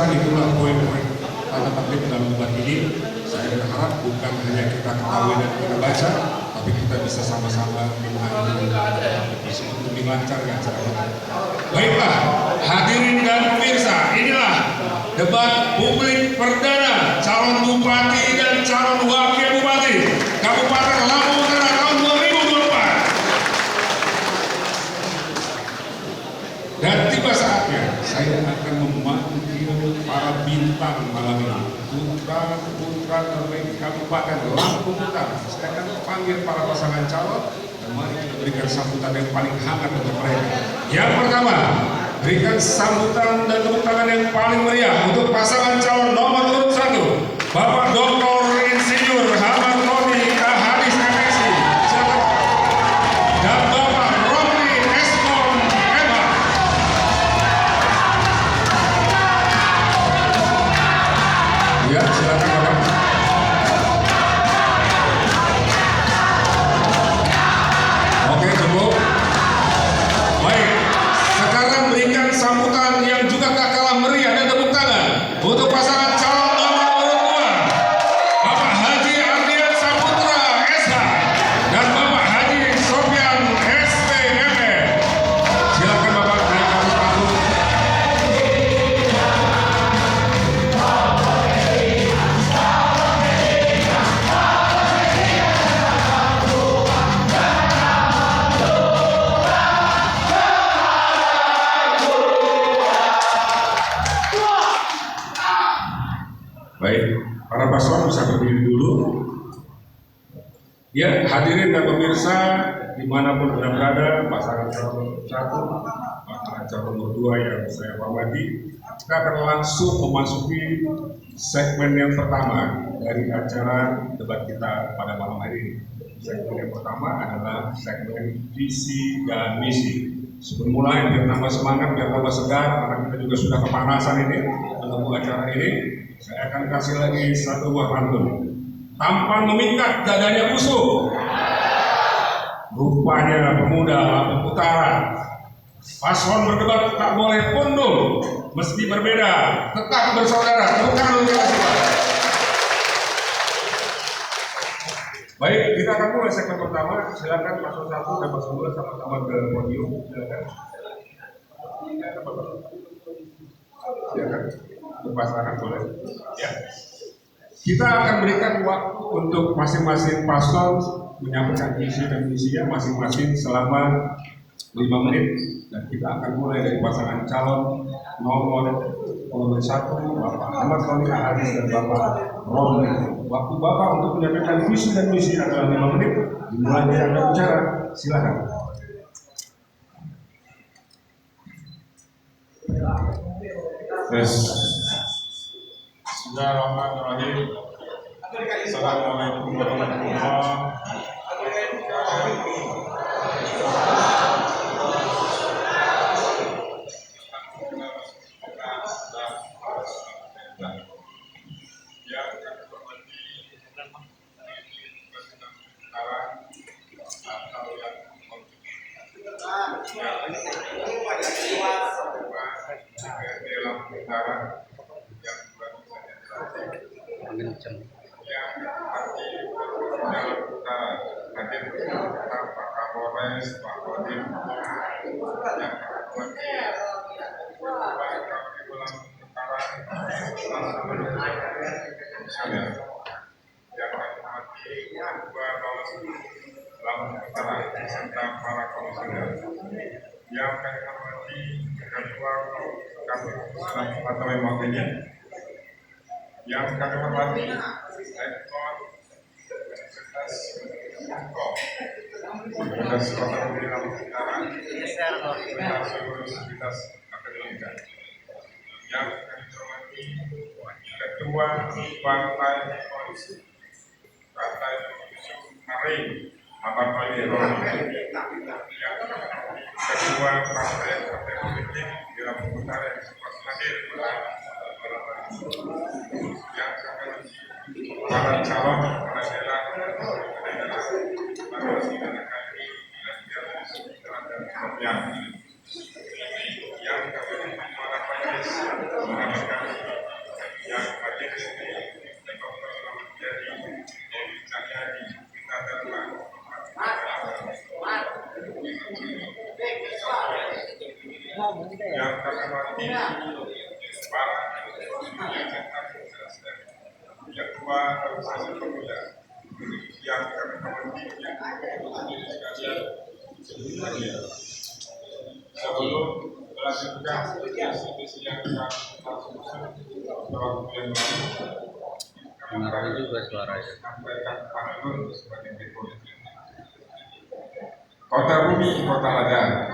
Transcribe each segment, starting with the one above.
pemirsa, itulah poin-poin tata tertib dalam debat ini. Saya berharap bukan hanya kita ketahui dan kita baca, tapi kita bisa sama-sama memahami lebih lancar ya acara kita. Baiklah, hadirin dan pemirsa, inilah debat publik perdana calon bupati dan calon wakil bupati Kabupaten Lampung Utara tahun 2024. Dan tiba saatnya saya akan memanggil para bintang malam ini, putra-putra terbaik Kabupaten Lampung Utara. Saya akan panggil para pasangan calon dan mari kita berikan sambutan yang paling hangat untuk mereka. Yang pertama, berikan sambutan dan tepuk tangan yang paling meriah untuk pasangan calon nomor urut 1, Bapak Dr. Insinyur Ahmad Roni Ahadis MSI, dan Bapak Romli Eskom MH. Ya, silakan Bapak. Oke, cukup. Baik, sekarang berikan sambutan yang juga tak kalah meriah dan tepuk tangan untuk pasangan calon nomor urut 2, Bapak Haji Ardian Saputra SH dan Bapak Haji Sofyan SPME. Silakan Bapak naik ke atas panggung. Baik, para paslon bisa berdiri dulu. Ya, hadirin dan pemirsa dimanapun Anda berada, pasangan calon 1, pasangan calon nomor 2 yang saya hormati, kita akan langsung memasuki segmen yang pertama dari acara debat kita pada malam hari ini. Segmen yang pertama adalah segmen visi dan misi. Sebelum mulai, biar tambah semangat, biar tambah segar, karena kita juga sudah kepanasan ini menunggu acara ini. Saya akan kasih lagi satu buah pantun. Tampan memikat, dadanya busuk. Rupanya pemuda Lampung Utara. Paslon berdebat tak boleh pundung, meski berbeda, tetap bersaudara. Tepuk tangan untuk kita. Baik, kita akan mulai segmen pertama. Silakan paslon 1 dan paslon 2 sama-sama ke podium. Silakan. Silakan. Untuk pasangan boleh. Ya. Kita akan berikan waktu untuk masing-masing paslon menyampaikan visi dan misinya masing-masing selama 5 menit, dan kita akan mulai dari pasangan calon nomor urut 1, Bapak Ahmad Roni Ahadis dan Bapak Romli. Waktu Bapak untuk menyampaikan visi dan misi adalah 5 menit. Dimulai dari Anda bicara, silakan. Yes. Bismillahirrahmanirrahim. Assalamualaikum warahmatullahi wabarakatuh. Pak Kapolres, Pak Kodim, yang Lampung Utara serta para komisioner, yang kami hormati Ketua KPU atau wakilnya, yang kami hormati Rektor Universitas Universitas Kota Bumi Lampung Utara, Universitas Akademika, yang kami hormati Ketua Partai Koalisi Partai Hari Ahmad Roni Ketua Partai Politik di Lampung Utara yang sempat hadir, yang kami para calon kepala daerah yang kami para panelis menyampaikan yang kami hormati para Ketua Organisasi Pemuda yang kami hormati sebelum melanjutkan visi yang kami waktu yang lalu juga suaranya. sampaikan Pak Nur sebagai berikut. Kota bumi, kota ladang.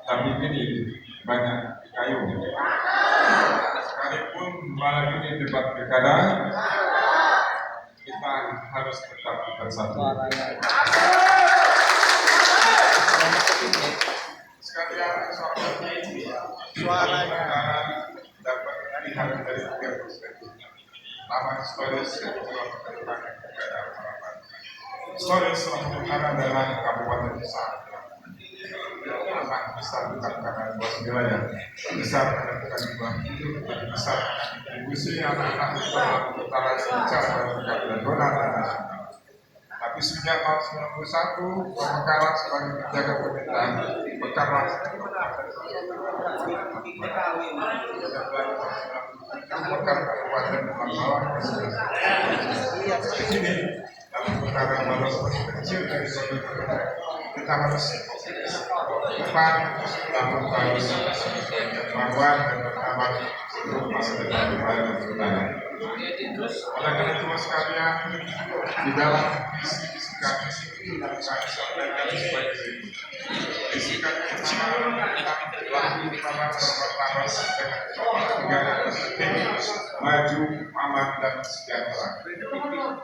Tapi ini banyak kayu. Sekalipun malam ini debat pilkada, kita harus tetap bersatu. Sekalian suaranya dapat dilihat dari tiga perspektif. Laman historis dan juga perkembangan pilkada harapan. Historis Lampung Utara adalah kabupaten besar. Amat besar bukan karena luas wilayah, besar karena bukan jumlah penduduk, besar kontribusi anak-anak Lampung Utara secara berkat dan donat nasional. Tapi sejak tahun 91, pemekaran sebagai penjaga pemerintahan berkarya merupakan kabupaten Lambawa di sini dalam perkara baru kecil dari sudut kita harus depan dalam harus melawan dan berkawan untuk masa depan yang baik dan bertahan. Oleh karena itu sekalian di dalam visi kami kami sampaikan sebagai visi kami pertama lalu utama bermartabat dengan negara maju, aman dan sejahtera.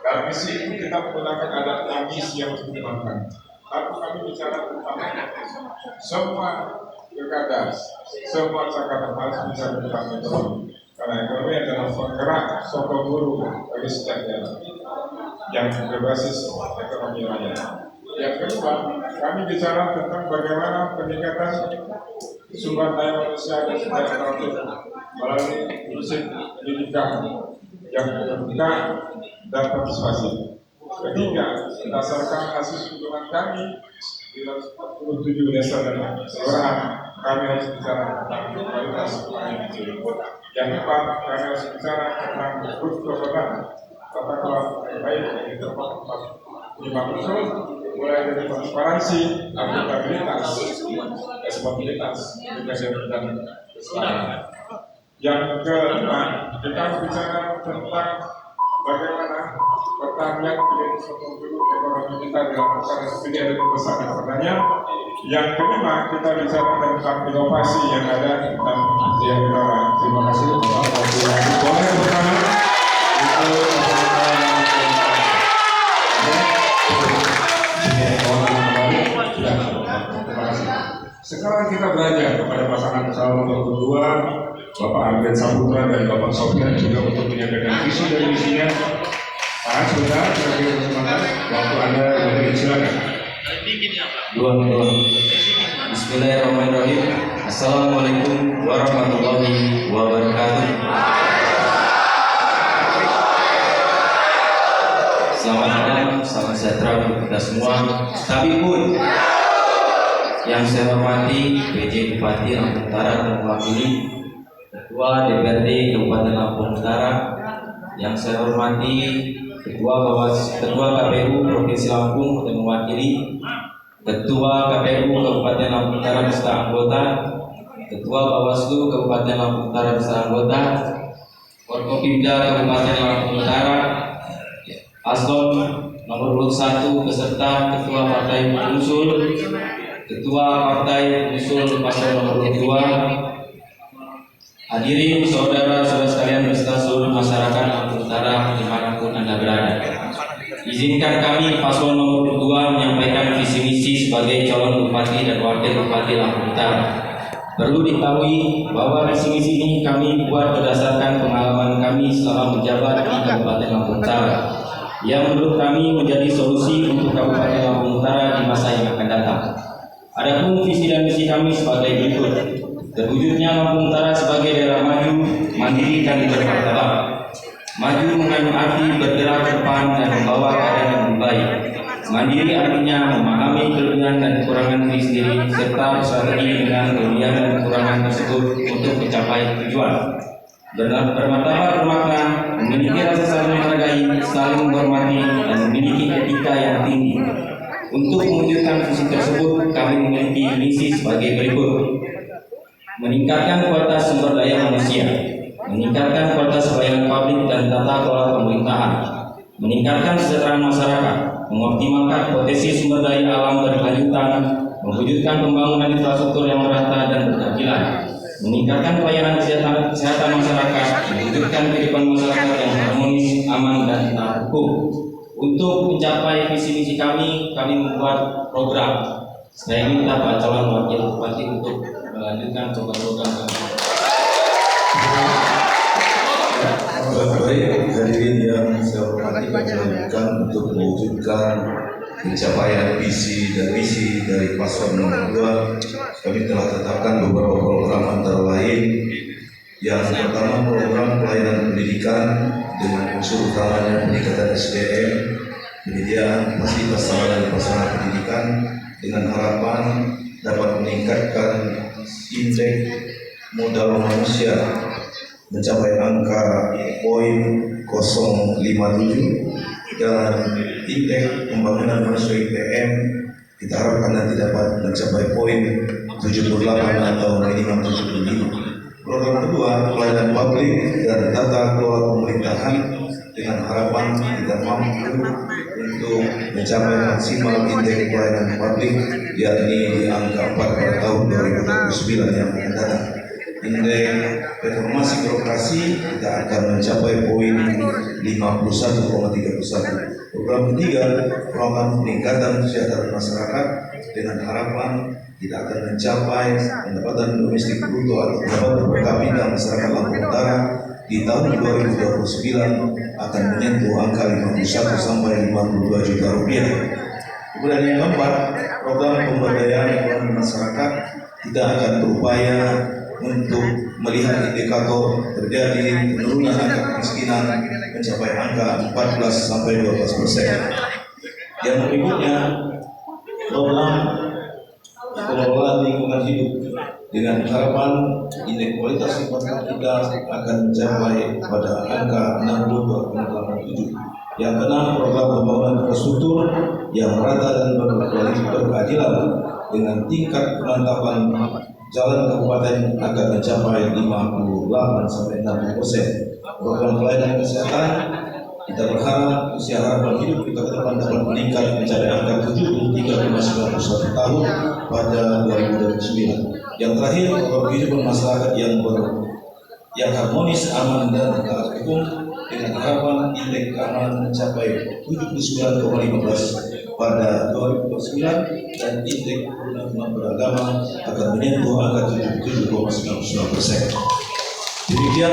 Dalam misi itu kita menggunakan adat misi yang dikembangkan. Tapi kami bicara tentang semua pilkada, semua cakap harus bisa tentang ekonomi. Karena ekonomi adalah penggerak sokong guru bagi setiap daerah yang berbasis ekonomi rakyat. Yang kedua, kami bicara tentang bagaimana peningkatan sumber daya manusia dan sumber daya melalui prinsip pendidikan yang terbuka dan partisipasi. Ketiga, berdasarkan hasil kunjungan kami di 47 desa dan kelurahan, kami harus bicara tentang kualitas pelayanan publik. Yang keempat, kami harus bicara tentang good governance, tata kelola baik yang terdapat 5 unsur, mulai dari transparansi, akuntabilitas, responsabilitas, dan keselamatan. Yang kelima, kita bicara tentang bagaimana pertanian menjadi suatu ekonomi kita dilakukan studi ada besar dan pertanian. Yang kelima, kita bicara tentang inovasi yang ada dan yang kita. Terima kasih. Boleh pertama sekarang kita belajar kepada pasangan calon nomor kedua, Bapak Arben Saputra dan Bapak Sofian juga untuk menyampaikan visi dan misinya. Pak Saudara, sebagai kesempatan waktu Anda berdiri, silakan. Dua. Bismillahirrahmanirrahim. Assalamualaikum warahmatullahi wabarakatuh. Selamat malam, salam sejahtera untuk kita semua. Tapi pun yang saya hormati PJ Bupati Lampung Utara dan mewakili Ketua DPRD Kabupaten Lampung Utara, yang saya hormati Ketua KPU Provinsi Lampung dan mewakili Ketua KPU Kabupaten Lampung Utara beserta anggota, Ketua Bawaslu Kabupaten Lampung Utara beserta anggota, Forkopimda Kabupaten Lampung Utara, Paslon nomor urut 1 beserta Ketua Partai Pengusul, Ketua Partai Pengusul Paslon nomor urut 2, hadirin saudara-saudara sekalian beserta seluruh masyarakat Lampung Utara dimanapun Anda berada. Izinkan kami paslon nomor 2 menyampaikan visi misi sebagai calon bupati dan wakil bupati Lampung Utara. Perlu diketahui bahwa visi misi ini kami buat berdasarkan pengalaman kami selama menjabat di Kabupaten Lampung Utara, yang menurut kami menjadi solusi untuk Kabupaten Lampung Utara di masa yang akan datang. Adapun visi dan misi kami sebagai berikut. Terwujudnya Lampung Utara sebagai daerah maju, mandiri dan bermartabat. Maju mengandung arti bergerak ke depan dan membawa keadaan yang lebih baik. Mandiri artinya memahami kelebihan dan kekurangan diri sendiri serta strategi dengan kelebihan dan kekurangan tersebut untuk mencapai tujuan. Bermartabat bermakna memiliki rasa saling menghargai, saling menghormati, dan memiliki etika yang tinggi. Untuk mewujudkan visi tersebut, kami memiliki misi sebagai berikut: meningkatkan kualitas sumber daya manusia, meningkatkan kualitas pelayanan publik dan tata kelola pemerintahan, meningkatkan kesejahteraan masyarakat, mengoptimalkan potensi sumber daya alam berkelanjutan, mewujudkan pembangunan infrastruktur yang merata dan berkeadilan, meningkatkan pelayanan kesehatan masyarakat, mewujudkan kehidupan masyarakat yang harmonis, aman, dan taat hukum. Untuk mencapai visi misi kami membuat program. Saya minta Pak calon wakil bupati untuk melanjutkan program-program kami. Baik, hadirin yang saya hormati, kami lanjutkan untuk mewujudkan pencapaian visi dan misi dari paslon nomor 2. Kami telah tetapkan beberapa program antara lain. Yang pertama, program pelayanan pendidikan dengan unsur utamanya peningkatan SDM, penyediaan fasilitas sarana dan prasarana pendidikan dengan harapan dapat meningkatkan indeks modal manusia mencapai angka poin 057 dan indeks pembangunan manusia IPM kita harapkan nanti dapat mencapai poin 78 atau minimal 75. Program kedua, pelayanan publik dan tata kelola pemerintahan dengan harapan kita mampu untuk mencapai maksimal indeks pelayanan publik yakni di angka 4 pada tahun 2029 yang akan datang. Indeks reformasi birokrasi kita akan mencapai poin 51,31. Program ketiga, program peningkatan kesejahteraan masyarakat dengan harapan kita akan mencapai pendapatan domestik bruto atau pendapatan per kapita masyarakat Lampung Utara di tahun 2029 akan menyentuh angka 51 sampai 52 juta rupiah. Kemudian yang keempat, program pemberdayaan ekonomi masyarakat kita akan berupaya untuk melihat indikator terjadi penurunan angka kemiskinan mencapai angka 14 sampai 12%. Yang berikutnya, program pengelolaan lingkungan hidup dengan harapan indeks kualitas lingkungan kita akan mencapai pada angka 62,87. Yang keenam, program pembangunan infrastruktur yang merata dan berkeadilan dengan tingkat kemantapan jalan kabupaten akan mencapai 58 sampai 60%. Program pelayanan kesehatan kita berharap usia harapan hidup kita ke depan dapat meningkat mencapai angka 73,91 tahun pada 2029. Yang terakhir, program kehidupan masyarakat yang harmonis, aman, dan taat hukum dengan harapan indeks keamanan mencapai 79,15 pada 2029 dan indeks kerukunan beragama akan menyentuh angka 77,99%. Demikian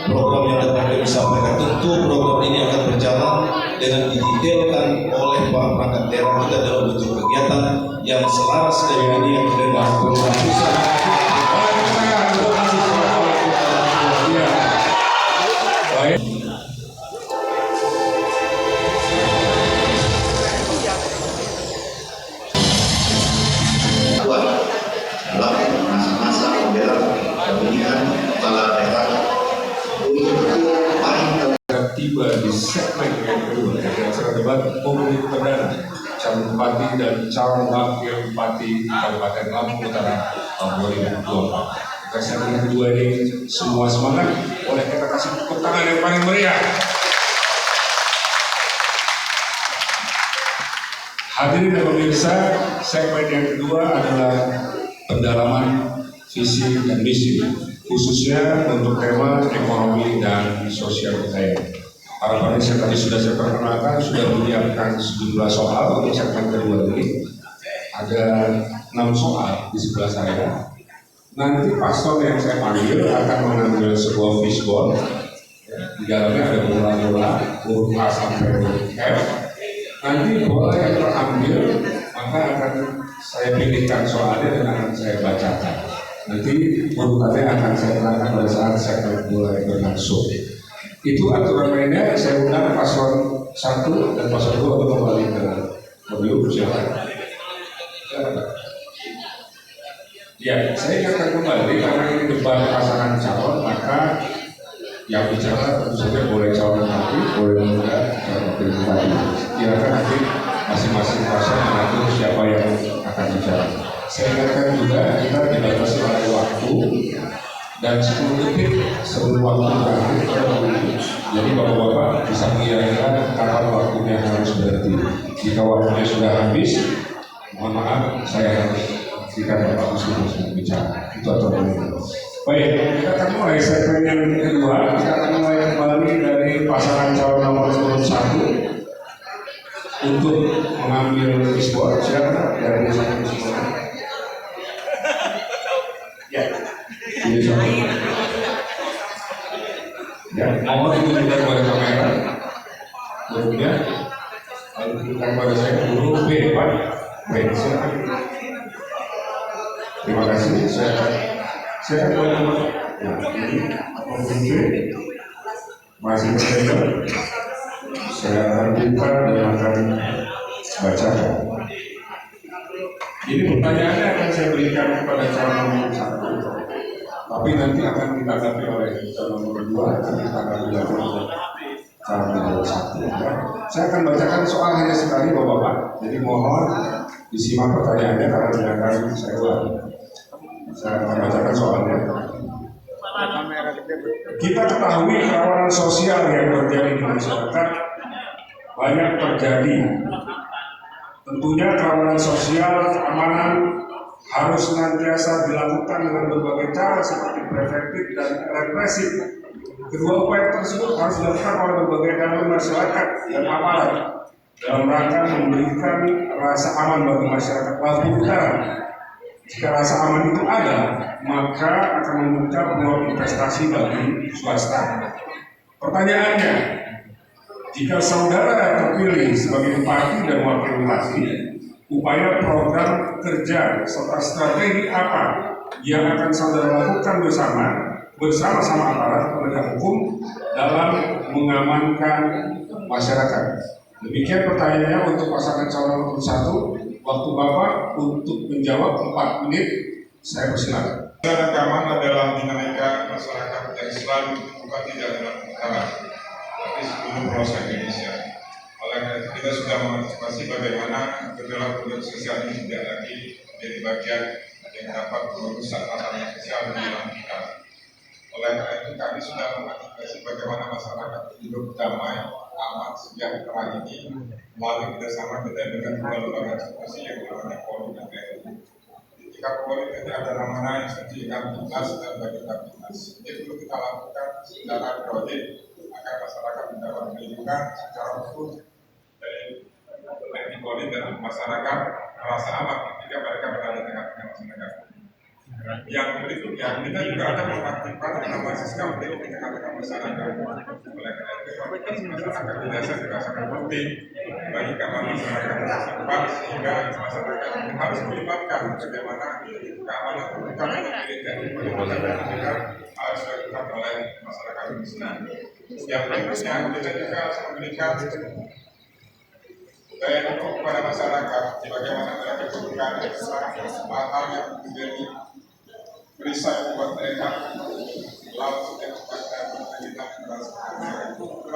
program yang dapat kami sampaikan. Tentu program ini akan berjalan dengan didetailkan oleh Pak Perangkat Daerah kita dalam bentuk kegiatan yang selaras dengan ini yang dengan program pusat. Masa-masa pembela pemilihan kepala daerah tiba di segmen yang kedua dari acara debat publik perdana calon bupati dan calon wakil bupati Kabupaten Lampung Utara tahun 2024. Di segmen kedua ini semua semangat, boleh kita kasih tepuk tangan yang paling meriah. Hadirin dan pemirsa, segmen yang kedua adalah pendalaman visi dan misi, khususnya untuk tema ekonomi dan sosial budaya. Para pemirsa tadi sudah saya perkenalkan, sudah menyiapkan sejumlah soal untuk segmen kedua ini. Ada 6 soal di sebelah saya. Nanti paslon yang saya panggil akan mengambil sebuah fishbowl. Di dalamnya ada bola-bola, huruf A sampai huruf F. Nanti bola yang terambil, maka akan saya pilihkan soalnya dan akan saya bacakan. Nanti urutannya akan saya terangkan pada saat segmen mulai berlangsung. Itu aturan mainnya. Saya undang paslon 1 dan paslon 2 untuk kembali ke Beliau silakan. Ya, saya ingatkan kembali karena ini debat pasangan calon, maka yang bicara tentu saja boleh calon nanti, boleh juga calon wakil bupati. Silakan nanti masing-masing pasangan mengatur siapa yang akan bicara. Saya ingatkan juga kita dibatasi oleh waktu dan 10 detik sebelum waktu berakhir. Jadi bapak-bapak bisa mengira-ngira kapan waktunya harus berhenti. Jika waktunya sudah habis, mohon maaf, saya harus berikan Bapak Muslim bicara. Itu aturannya. Baik, kita akan mulai segmen yang kedua. Kita akan mulai kembali dari pasangan calon nomor 1 untuk mengambil isbor. Silakan dari satu isbor. Ya, ini sama. Ya, mohon ditunjukkan kepada kamera. Kemudian, lalu tunjukkan kepada saya dulu B, Pak. Baik, silakan. Terima kasih. Saya akan mulai nomor. Ya, ini B. Masih berbeda. Saya akan buka dan akan bacakan. Ini pertanyaannya akan saya berikan kepada calon nomor 1. Tapi nanti akan ditanggapi oleh calon nomor 2 dan ditanggapi oleh calon nomor 1. Ya. Saya akan bacakan soal hanya sekali Bapak-Bapak. Jadi mohon disimak pertanyaannya karena tidak akan saya ulangi. Saya akan bacakan soalnya. Kita ketahui kerawanan sosial yang terjadi di masyarakat banyak terjadi. Tentunya kerawanan sosial keamanan harus senantiasa dilakukan dengan berbagai cara seperti preventif dan represif. Kedua upaya tersebut harus dilakukan oleh berbagai elemen masyarakat dan aparat dalam rangka memberikan rasa aman bagi masyarakat Lampung Utara. Jika rasa aman itu ada, maka akan membuka peluang investasi bagi swasta. Pertanyaannya, jika saudara terpilih sebagai bupati dan wakil bupati, upaya program kerja serta strategi apa yang akan saudara lakukan bersama-sama aparat penegak hukum dalam mengamankan masyarakat? Demikian pertanyaannya untuk pasangan calon nomor 1. Waktu Bapak untuk menjawab 4 menit, saya persilakan. Rekaman adalah dinamika masyarakat yang selalu bukan tidak dalam utara, tapi seluruh proses Indonesia. Oleh karena itu kita sudah mengantisipasi bagaimana gejolak sosial ini tidak lagi menjadi bagian yang dapat merusak tatanan sosial di dalam kita. Oleh karena itu kami sudah mengantisipasi bagaimana masyarakat hidup damai, aman, sejahtera ini melalui kerjasama kita dengan dua lembaga institusi yang namanya Polri dan TNI. Jika Polri nanti ada nama yang seperti Kamtibnas dan bagi Kamtibnas, ini perlu kita lakukan secara proyek agar masyarakat mendapat perlindungan secara utuh dari TNI Polri dan masyarakat merasa aman ketika mereka berada di tengah-tengah masyarakat. Yang berikutnya, kita juga akan mengaktifkan nama sistem di tengah-tengah masyarakat. Oleh karena itu, masyarakat di desa dirasakan penting bagi keamanan masyarakat setempat, sehingga masyarakat harus melibatkan bagaimana keamanan terutama dari masyarakat harus dilakukan oleh masyarakat Muslim. Yang berikutnya, kita juga memberikan daya dukung kepada masyarakat, bagaimana mereka butuhkan hal yang menjadi perisai membuat mereka lalu setiap kita merasakan dan untuk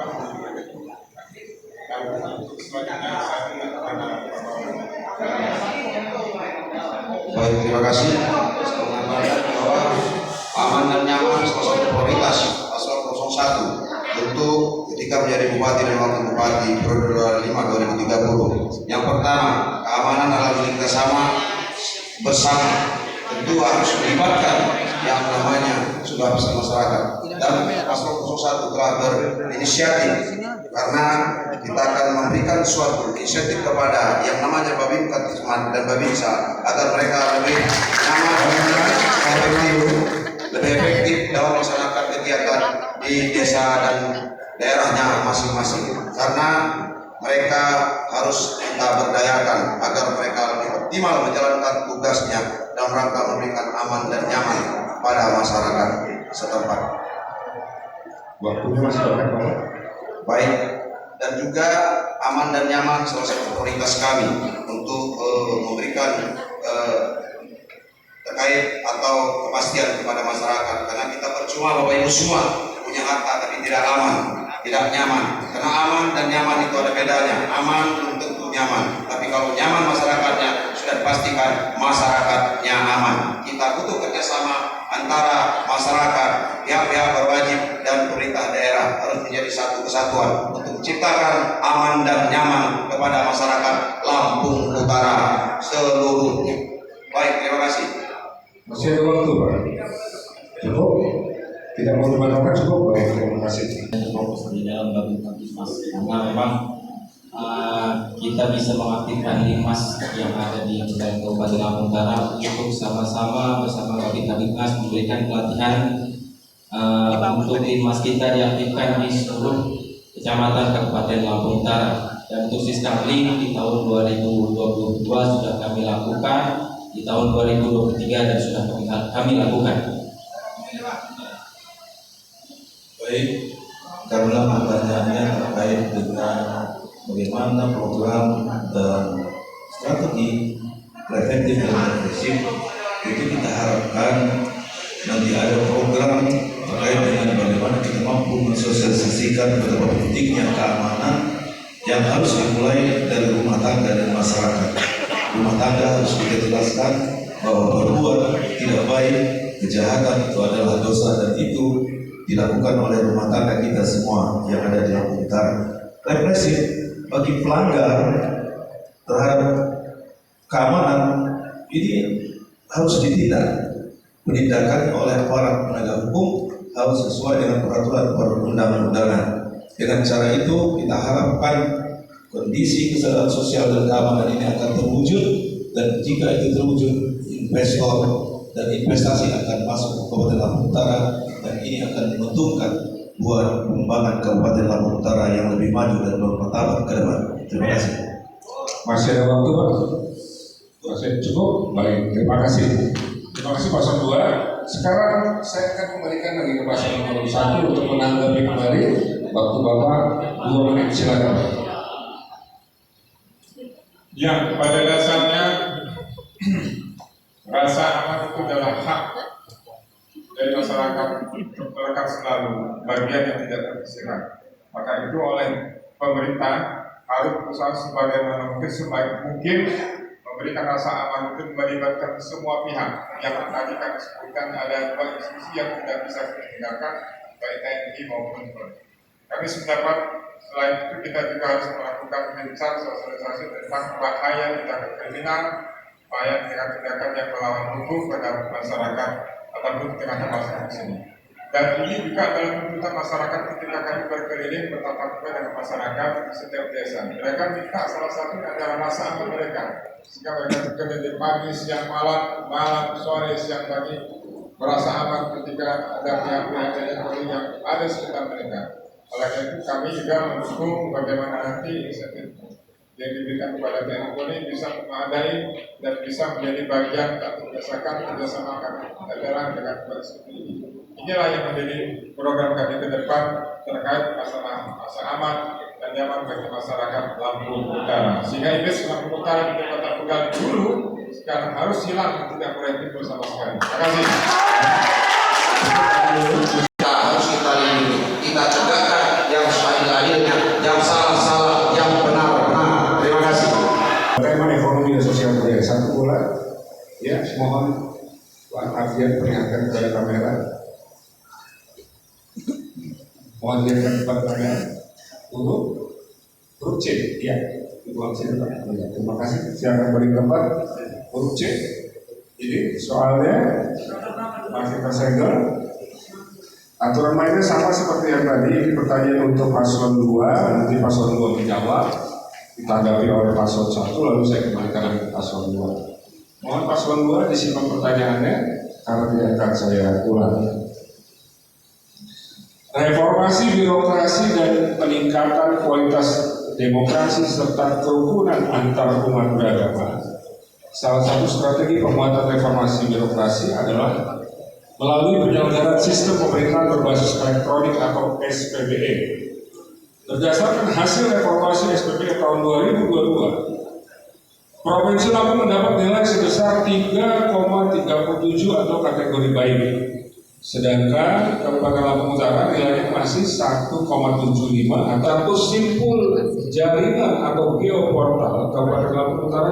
selanjutnya saya tidak akan Baik, terima kasih. Bahwa aman dan nyaman salah satu prioritas pasal 01 untuk ketika menjadi bupati dan wakil bupati periode 2005-2030. Yang pertama, keamanan adalah milik kita bersama. Tentu harus melibatkan yang namanya sudah bersama masyarakat. Dan pasal 01 telah berinisiatif karena kita akan memberikan suatu insentif kepada yang namanya Babin Katman dan Babinsa agar mereka lebih nyaman, lebih efektif dalam melaksanakan kegiatan di desa dan daerahnya masing-masing. Karena mereka harus kita berdayakan agar mereka lebih optimal menjalankan tugasnya dalam rangka memberikan aman dan nyaman pada masyarakat setempat. Waktunya masih banyak, Bapak. Baik, dan juga aman dan nyaman salah satu prioritas kami untuk memberikan terkait atau kepastian kepada masyarakat, karena kita percuma Bapak Ibu semua punya harta tapi tidak aman, tidak nyaman. Karena aman dan nyaman itu ada bedanya. Aman belum tentu nyaman, tapi kalau nyaman masyarakatnya sudah dipastikan masyarakatnya aman. Kita butuh kerjasama antara masyarakat, pihak-pihak berwajib dan pemerintah daerah harus menjadi satu kesatuan untuk menciptakan aman dan nyaman kepada masyarakat Lampung Utara seluruhnya. Baik, terima kasih. Masih ada waktu, Pak? Cukup? Tidak mau dibatalkan, cukup? Baik, terima kasih. Fokus di dalam gabungan Limas, karena memang kita bisa mengaktifkan Limas yang ada di wilayah Kabupaten Lampung Utara untuk sama-sama bersama Babinsa Limas memberikan pelatihan untuk Limas kita diaktifkan di seluruh kecamatan Kabupaten Lampung Utara. Dan untuk sistem link di tahun 2022 sudah kami lakukan, di tahun 2023 dan sudah kami lakukan. Baik, karena pertanyaannya terkait dengan bagaimana program dan strategi preventif dan represif, itu kita harapkan nanti ada program terkait dengan bagaimana kita mampu mensosialisasikan betapa pentingnya keamanan yang harus dimulai dari rumah tangga dan masyarakat. Rumah tangga harus kita jelaskan bahwa berbuat tidak baik, kejahatan itu adalah dosa, dan itu dilakukan oleh rumah tangga kita semua yang ada di Lampung Utara. Represif bagi pelanggar terhadap keamanan ini harus ditindak. Penindakan oleh para penegak hukum harus sesuai dengan peraturan perundang-undangan. Dengan cara itu kita harapkan kondisi kesadaran sosial dan keamanan ini akan terwujud, dan jika itu terwujud, investor dan investasi akan masuk ke Kabupaten Lampung Utara, dan ini akan menguntungkan buat pengembangan Kabupaten Lampung Utara yang lebih maju dan bermartabat ke depan. Terima kasih. Masih ada waktu, Pak? Masih cukup? Baik, terima kasih. Terima kasih paslon 2. Sekarang saya akan kembalikan lagi ke paslon nomor 1 untuk menanggapi kembali. Waktu Bapak 2 menit, silakan. Yang pada dasarnya rasa aman itu adalah hak dari masyarakat, melekat selalu bagian yang tidak terpisahkan. Maka itu oleh pemerintah harus berusaha sebagaimana mungkin sebaik mungkin memberikan rasa aman itu melibatkan semua pihak. Yang tadi kami sebutkan ada 2 institusi yang tidak bisa kita tinggalkan, baik TNI maupun Polri. Kami sependapat selain itu kita juga harus melakukan gencar sosialisasi tentang bahaya tindakan kriminal, bahaya tindakan yang melawan hukum terhadap masyarakat ataupun tengah masyarakat sini. Dan ini juga adalah tuntutan masyarakat ketika kami berkeliling bertatap muka dengan masyarakat di setiap desa. Mereka minta salah satunya adalah rasa aman mereka, sehingga mereka juga menjadi pagi, siang, malam, sore, siang, pagi merasa aman ketika ada pihak-pihak TNI yang ada di sekitar mereka. Oleh karena itu kami juga mendukung bagaimana nanti insentif yang diberikan kepada TNI bisa memadai dan bisa menjadi bagian untuk berdasarkan kerjasama kami daerah dengan seperti ini. Inilah yang menjadi program kami ke depan terkait masalah aman dan nyaman bagi masyarakat Lampung Utara. Sehingga ini Lampung Utara di Kota Tegal dulu sekarang harus hilang, tidak boleh timbul sama sekali. Terima kasih. Harus kita lindungi, kita tegakkan yang adil-adilnya, yang salah-salah, yang benar-benar. Terima kasih. Bagaimana ekonomi dan sosial budaya 1 bulan? Ya, mohon Pak Ardian perlihatkan kepada kamera. Mohon lihatkan kepada kamera. Huruf C, ya. Terima kasih. Silakan beri tempat. Huruf C. Ini soalnya masih tersegel. Aturan mainnya sama seperti yang tadi. Ini pertanyaan untuk paslon 2. Nanti paslon 2 menjawab, ditanggapi oleh paslon 1, lalu saya kembalikan lagi ke paslon 2. Mohon paslon 2 disimpan pertanyaannya karena tidak akan saya ulangi. Reformasi birokrasi dan peningkatan kualitas demokrasi serta kerukunan antar umat beragama. Salah satu strategi penguatan reformasi birokrasi adalah melalui penyelenggaraan sistem pemerintahan berbasis elektronik atau SPBE. Berdasarkan hasil evaluasi SPP tahun 2022, Provinsi Lampung mendapat nilai sebesar 3,37 atau kategori baik. Sedangkan Kabupaten Lampung Utara nilainya masih 1,75 atau simpul jaringan atau geoportal Kabupaten Lampung Utara